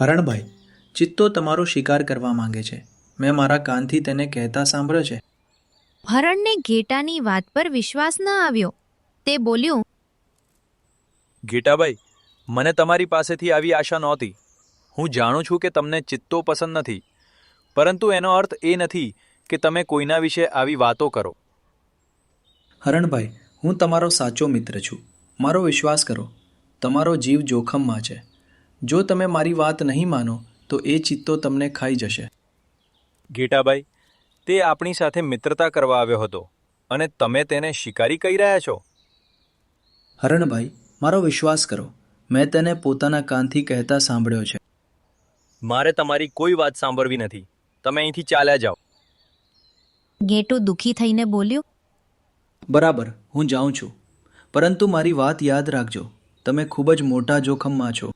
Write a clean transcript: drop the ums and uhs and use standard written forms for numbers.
હરણભાઈ, ચિત્તો તમારો શિકાર કરવા માંગે છે. મેં મારા કાનથી તેને કહેતા સાંભળ્યો છે. હરણને ઘેટાની વાત પર વિશ્વાસ ન આવ્યો. તે બોલ્યું, ઘેટાભાઈ, મને તમારી પાસેથી આવી આશા નહોતી. હું જાણું છું કે તમને ચિત્તો પસંદ નથી, પરંતુ એનો અર્થ એ નથી કે તમે કોઈના વિશે આવી વાતો કરો. હરણભાઈ, હું તમારો સાચો મિત્ર છું. મારો વિશ્વાસ કરો. તમારો જીવ જોખમમાં છે. જો તમે મારી વાત નહીં માનો તો એ ચિત્તો તમને ખાઈ જશે. ઘેટાભાઈ, તે આપણી સાથે મિત્રતા કરવા આવ્યો હતો અને તમે તેને શિકારી કહી રહ્યા છો. હરણભાઈ, મારો વિશ્વાસ કરો. મેં તેને પોતાના કાનથી કહેતા સાંભળ્યો છે. મારે તમારી કોઈ વાત સાંભળવી નથી. તમે અહીંથી ચાલ્યા જાઓ. ઘેટું દુઃખી થઈને બોલ્યું, બરાબર, હું જાઉં છું. પરંતુ મારી વાત યાદ રાખજો. તમે ખૂબ જ મોટા જોખમમાં છો.